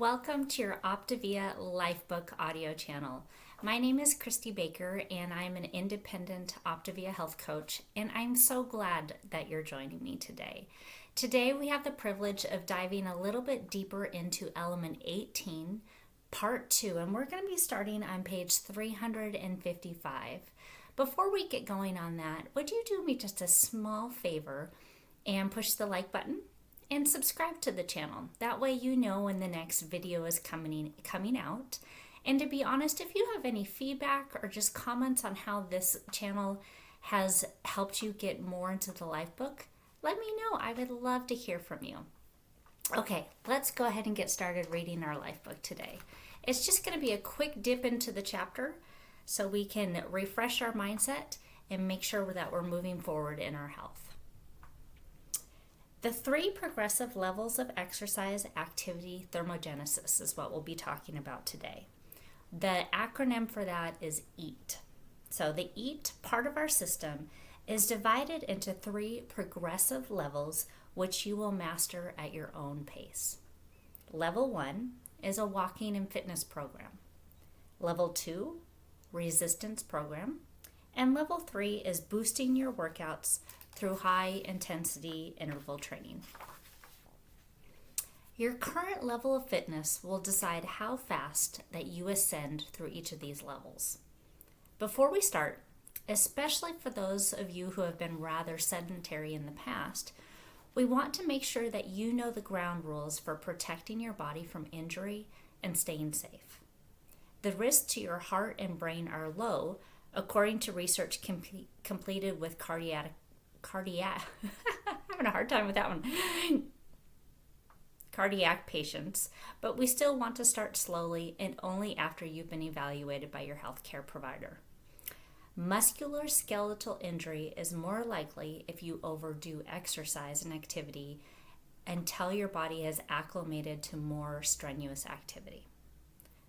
Welcome to your Optavia LifeBook audio channel. My name is Christy Baker and I'm an independent Optavia health coach, and I'm so glad that you're joining me today. Today we have the privilege of diving a little bit deeper into element 18, part 2, and we're going to be starting on page 355. Before we get going on that, would you do me just a small favor and push the like button? And subscribe to the channel. That way you know when the next video is coming out. And to be honest, if you have any feedback or just comments on how this channel has helped you get more into the LifeBook, let me know. I would love to hear from you. Okay, let's go ahead and get started reading our LifeBook today. It's just going to be a quick dip into the chapter so we can refresh our mindset and make sure that we're moving forward in our health. The 3 progressive levels of exercise activity thermogenesis is what we'll be talking about today. The acronym for that is EAT. So the EAT part of our system is divided into 3 progressive levels, which you will master at your own pace. Level 1 is a walking and fitness program. Level 2, resistance program. And level 3 is boosting your workouts through high-intensity interval training. Your current level of fitness will decide how fast that you ascend through each of these levels. Before we start, especially for those of you who have been rather sedentary in the past, we want to make sure that you know the ground rules for protecting your body from injury and staying safe. The risks to your heart and brain are low, according to research completed with cardiac having a hard time with that one. Cardiac patients, but we still want to start slowly and only after you've been evaluated by your healthcare provider. Musculoskeletal injury is more likely if you overdo exercise and activity until your body has acclimated to more strenuous activity.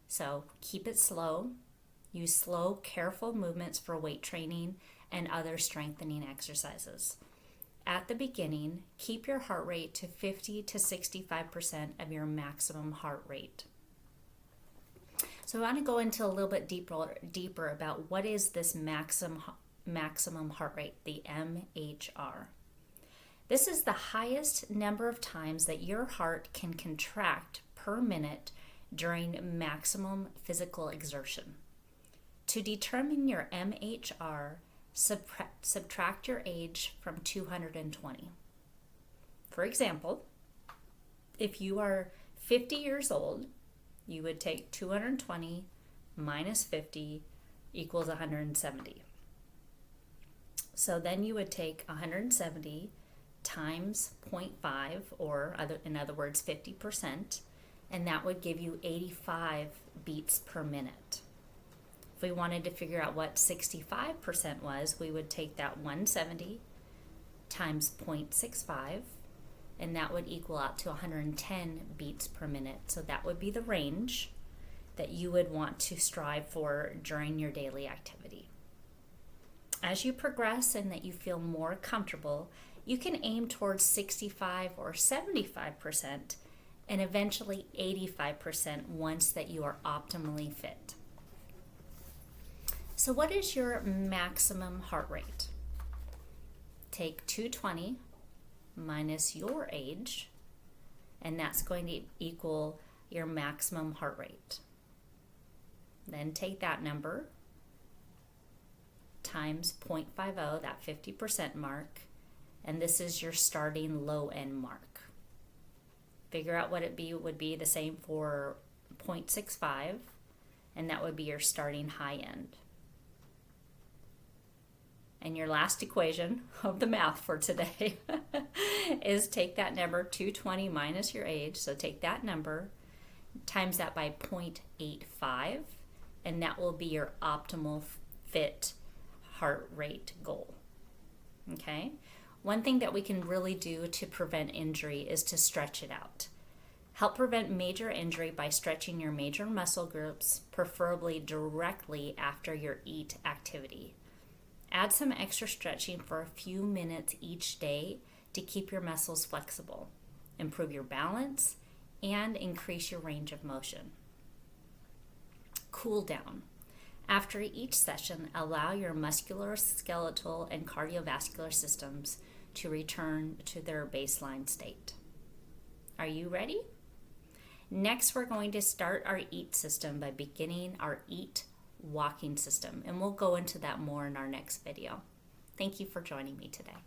So keep it slow. Use slow, careful movements for weight training and other strengthening exercises. At the beginning, keep your heart rate to 50 to 65% of your maximum heart rate. So I want to go into a little bit deeper about what is this maximum heart rate, the MHR. This is the highest number of times that your heart can contract per minute during maximum physical exertion. To determine your MHR, subtract your age from 220. For example, if you are 50 years old, you would take 220 minus 50 equals 170. So then you would take 170 times 0.5, or in other words, 50%, and that would give you 85 beats per minute. If we wanted to figure out what 65% was, we would take that 170 times 0.65, and that would equal out to 110 beats per minute. So that would be the range that you would want to strive for during your daily activity. As you progress and that you feel more comfortable, you can aim towards 65 or 75% and eventually 85% once that you are optimally fit. So what is your maximum heart rate? Take 220 minus your age, and that's going to equal your maximum heart rate. Then take that number times 0.50, that 50% mark, and this is your starting low end mark. Figure out what it would be the same for 0.65, and that would be your starting high end. And your last equation of the math for today is take that number, 220 minus your age, so take that number, times that by 0.85, and that will be your optimal fit heart rate goal. Okay? One thing that we can really do to prevent injury is to stretch it out. Help prevent major injury by stretching your major muscle groups, preferably directly after your EAT activity. Add some extra stretching for a few minutes each day to keep your muscles flexible, improve your balance, and increase your range of motion. Cool down. After each session, allow your musculoskeletal and cardiovascular systems to return to their baseline state. Are you ready? Next, we're going to start our EAT system by beginning our EAT walking system, and we'll go into that more in our next video. Thank you for joining me today.